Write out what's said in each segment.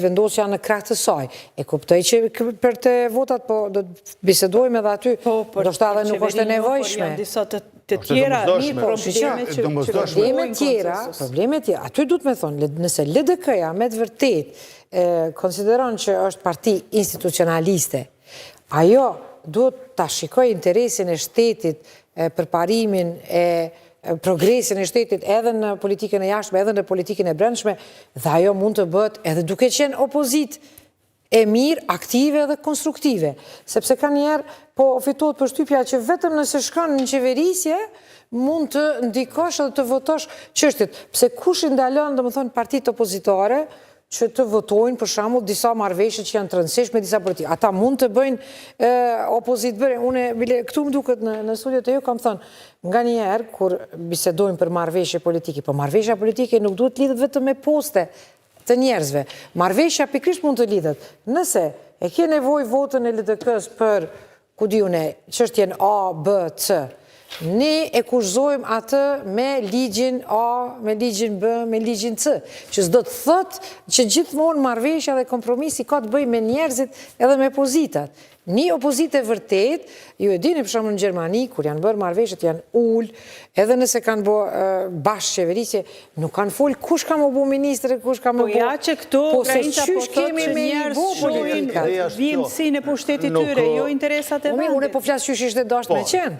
vendosja në krah të saj. E kuptoj që për të votat, po do të bisedojmë edhe aty, do shta dhe nuk është e nevojshme. Të tjera, probleme tjera. Aty du të me thonë, nëse LDK-ja me të vërtet konsideron që është parti institucionaliste, ajo du të shikoj interesin e shtetit për parimin e progresin e shtetit edhe në politikën e jashtme, edhe në politikën e brendshme, dhe ajo mund të bëhet edhe duke qenë opozit e mirë, aktive dhe konstruktive. Sepse ka njerë, po fitohet përshtypja që vetëm nëse shkon në qeverisje, mund të ndikosh edhe të votosh çështjet. Pse kush i ndalon, domethënë, partitë opozitare që të votojnë, për shembull, disa marrëveshje që janë të rëndësishme me disa politika. Ata mund të bëjnë opozit bëre. Unë këtu më duket në studiot e ju kam thënë, nga njerë, kur bisedojnë për marrëveshje politike, po marrëveshja politike nuk duhet lidhet vetëm me poste të njerëzve. Marrëveshja pikërisht mund të lidhet. Nëse e ke nevojë votën e LDK-s për, ku diune, çështjen A, B, C, ne e kushtojmë atë me ligjin A, me ligjin B, me ligjin C, që s'do të thotë që gjithmonë marrëveshja dhe kompromisi ka të bëjë me njerëzit edhe me pozitat. Një opozit e vërtet, ju e dini për shembull në Gjermani, kur janë bërë marrëveshjet janë ullë, edhe nëse kanë bërë bashkë qeverisje, nuk kanë folë kush ka më bu ministre, kush ka më bu... Po ja që këtu, Ukrajinca po thotë që njerës shojnë vjimësinë e pushtetit tyre, jo interesat e vendet. Unë po flasë qysh ishte dashtë me qenë.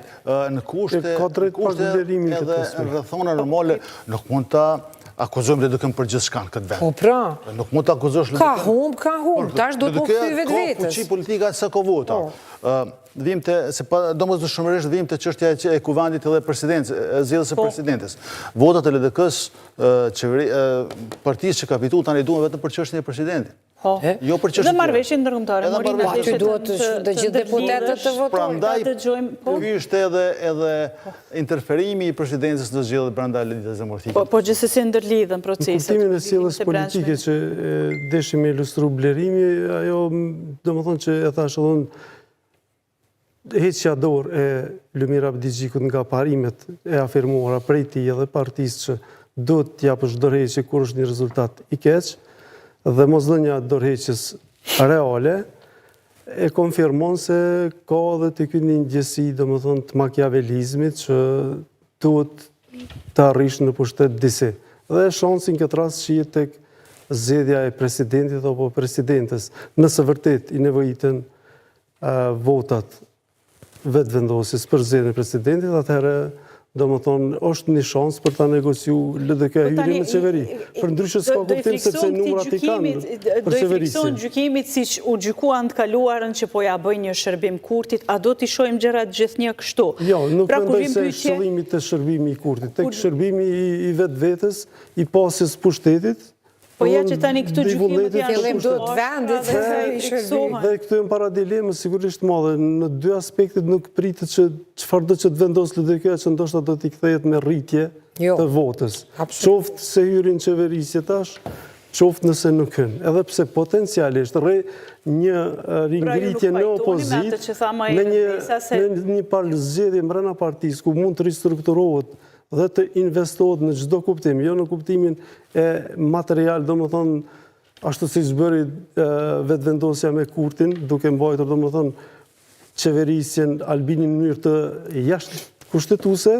Në kushte edhe rrethona normale, nuk mund ta akuzojmë LDK-n për gjithë shkanë këtë vend. Po pra. Nuk mund të akuzojsh LDK-n. Ka humb, tash do të këthy vetë vetës. Ka fuqi politika sa ko vota. Do mos të shumërisht dhim të çështja e kuvendit edhe zgjedhjes së presidentes. Votat e LDK-s, partisë që ka fituar tani duhen vetëm për çështjen e presidentit. Jo për çështjen. Dhe marrëveshjen ndërkombëtare, aty duhet të gjithë deputetët të votojnë. Prandaj ky është edhe interferimi i presidencës në zgjedhjet brenda lidhjes demokratike. Po gjithsesi ndërlidhen proceset. Kuptimin e sjelljes politike që deshim me ilustru Blerimi, ajo domethënë që e thash edhe unë, heqja dorë e Lumir Abdigjikut nga parimet e afirmuara prej tij edhe partisë që do të japësh dorëheqje kur është një rezultat i keq, dhe mosdhënia dorëheqjes reale e konfirmon se ka edhe të ky një ndjesi, domethënë, të makiavelizmit që duhet të arrish në pushtet disi. Dhe shansin këtë rast shihet tek zgjedhja e presidentit apo presidentes. Nëse vërtet i nevojiten votat vetëvendosjes për zgjedhjen e presidentit, atëherë domethënë është një shans për ta negociuar LDK hyrjen në qeveri. Përndryshe s'ka kuptim sepse numrat i kanë për qeverisje. Do i frikson gjykimit siç u gjykuan të kaluarën që po ja bëjnë një shërbim Kurtit, a do t'i shohim gjërat gjithnjë kështu? Jo, nuk mendoj se shëllimi të shërbimi i Kurtit, tek shërbimi i vetvetes, i pasjes pushtetit. Po ja që tani këtu gjykimet janë fillim do të vendit dhe këtu janë para dilemë sigurisht madhe. Në dy aspektet nuk pritet që çfarë do që të vendos LDK që ndoshta do t'i kthehet me rritje të votës. Qoftë se hyrin qeverisje tash, qoftë nëse nuk hyn. Edhe pse potencialisht një ringritje në opozit në një palëzgjedhje brenda partisë ku mund të ristrukturohet dhe të investohet në çdo kuptim, jo në kuptimin e material, domethënë ashtu siç bëri vetëvendosja me Kurtin, duke mbajtur domethënë qeverisjen Albinin në mënyrë të jashtëkushtetuese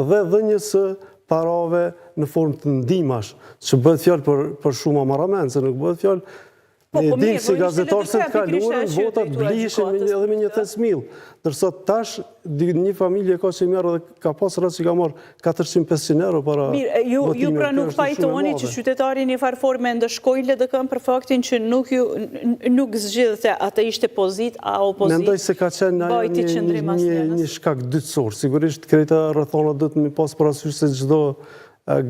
dhe dhënjes së parave në formë të ndihmash, që bëhet fjalë për shumë amaramend, se nuk bëhet fjalë. Ne dimë si gazetarë se të kaluarën votat blishin edhe me një thesmill. Ndërsa tash një familje ka që merr dhe ka pas rast që ka marrë 400-500 euro para votimit. Ju pra nuk pajtoni që qytetari një farë forme ndëshkojnë LDK-n për faktin që nuk zgjidhte atë ishte pozit a opozit. Mendoj se ka qenë një shkak dytësor. Sigurisht krejta rrethona do të mi pas parasysh se çdo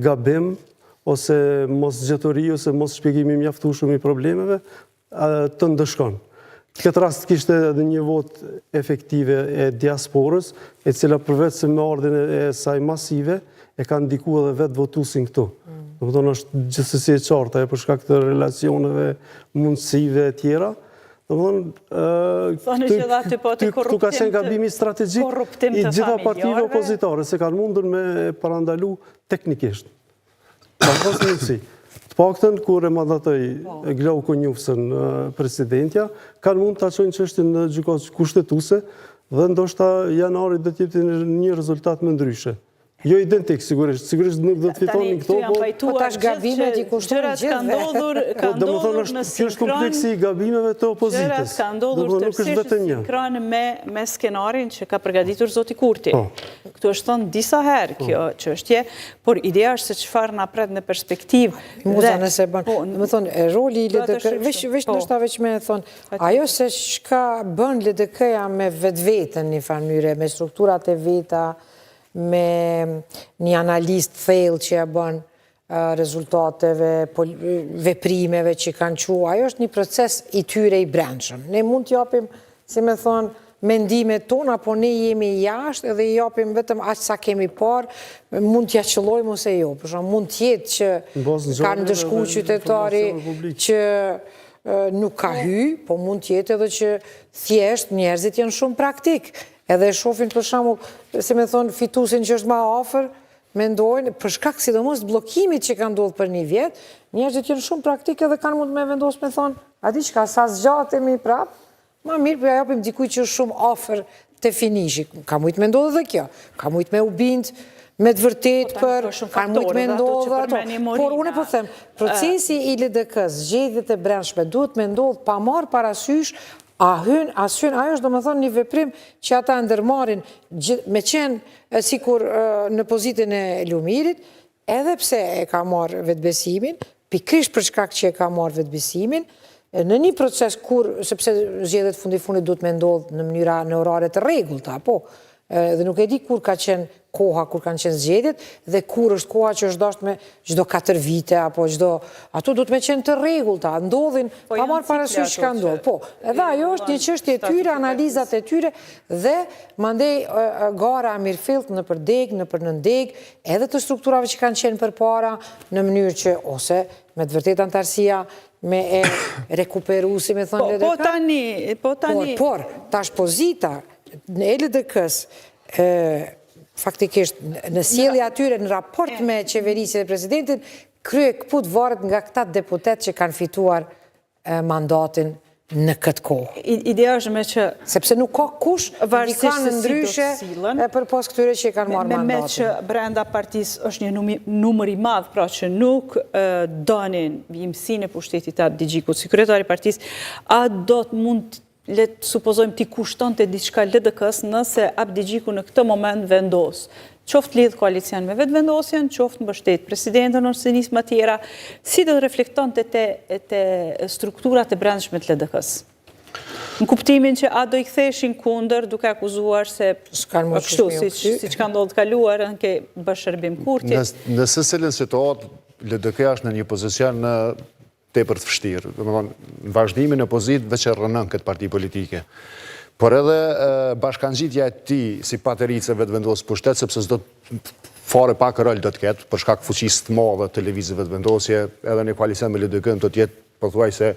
gabim ose mos zgjeturi, ose mos shpjegimi mjaftueshëm i problemeve, të ndëshkon. Në këtë rast kishte edhe një vot efektive e diasporës, e cila përveç se me ardhin e saj masive, e ka ndikuar edhe vetë votuesin këtu. Domethënë është gjithsesi e qartë për shkak të relacioneve, mundësive e tjera. Domethënë këtu ka qenë gabimi strategjik i gjitha partive opozitare, se kanë mundur me parandalu teknikisht. Ka pas mundësi. Të paktën, kur e mandatoi Glauku Njufsën presidentja, kanë mund të aqojnë çështjen në gjykatë kushtetuese dhe ndoshta janarit do të jepte një rezultat më ndryshe. Jo identik, sigurisht nuk do të fitonin këto, po tash gabimet i kushtojnë gjithve. Ka ndodhur në kjo është kompleksi i gabimeve të opozitës. Gjërat ka ndodhur tërësisht sinkron me skenarin që ka përgatitur zoti Kurti. Këtu është thënë disa herë kjo çështje, por ideja është se çfarë na pret në perspektivë. Muza nëse bën, do të thonë roli i LDK, veç me thonë, ajo se çka bën LDK-ja me vetveten në një farë mënyrë, me strukturat e veta, me një analist thellë që ja bën rezultateve, veprimeve që kanë qenë. Ajo është një proces i tyre i brendshëm. Ne mund të japim, si me thonë, mendimet tona, po ne jemi jashtë edhe i japim vetëm aq sa kemi parë, mund t'ja qëllojmë ose jo. Për shembull, mund të jetë që kanë ndëshkuar qytetari që nuk ka hy, po mund të jetë edhe që thjesht njerëzit janë shumë praktik. Edhe shohin për shembull, si me thonë, fituesin që është më afër, mendojnë, për shkak sidomos bllokimit që ka ndodhur për një vit, njerëzit janë shumë praktik edhe kanë mund me vendosë me thonë, a diçka sa zgjatemi prap, ma mirë për ja japim dikujt që është shumë afër te finishi. Ka mujt me ndodhë dhe kjo, ka mujt me u bind me të vërtet për, ka mujt me ndodhë ato. Por unë po them, procesi i LDK-s, zgjedhjet e brendshme duhet me ndodhë pa marrë parasysh ajo është do më thonë një veprim që ata ndërmarin me qenë sikur në pozitën e Lumirit, edhe pse e ka marrë vetbesimin, pikrisht për shkak që e ka marrë vetbesimin, në një proces kur, sepse zgjedhjet fundi duhet me ndodhë në mënyra në orare të rregullta, po, dhe nuk e di kur ka qenë koha, kur kanë qenë zgjedhjet, dhe kur është koha që është dashur me çdo 4 vite, apo ato duhet me qenë të rregullta, ndodhin, pa marrë parasysh çka ndodh. Po, edhe ajo është një çështje e tyre, analizat e tyre, dhe mandej gara mirëfillt në përdeg, në përnëndeg, edhe të strukturave që kanë qenë përpara, në mënyrë që, ose me të vërtetë antarësia, me e rekuperu, si me thonë LDK. Po tani. Por, tash pozita në LDK-s, faktikisht në sjellja atyre në raport me qeverisjen e presidentit, krye këput varet nga këta deputet që kanë fituar mandatin në këtë kohë. Ideja është me që... Sepse nuk ka kush i kanë ndryshe për pas këtyre që i kanë marrë mandatin. Me që brenda partisë është një numër i madh, pra që nuk donin vimësinë e pushtetit të Abdigjikut, si kryetari i partisë, a do të mund le të supozojmë t'i kushton të diçka LDK-s nëse Abdigjiku në këtë moment vendos. Qoftë lidh koalicion me vetë vendosjen, qoftë mbështet presidentën ose nisma tjera, si do të reflekton të strukturat e brendshme të LDK-s? Në kuptimin që a do i ktheshin kundër duke akuzuar se kështu, si që ka ndodhur të kaluar, në ke bashkërbim Kurti. Nëse cilën situatë, LDK është në një pozicion tepër të vështirë. Në vazhdimin e pozitë veç e rënën këtë parti politike. Por edhe bashkangjitja e ti si paterice vetë vendosë pushtet, sepse s'do fare pak rol do të ketë, për shkak fuqisë të madhe televizëve të vendosje, edhe një koalicion me LDK-n do të jetë përthuaj se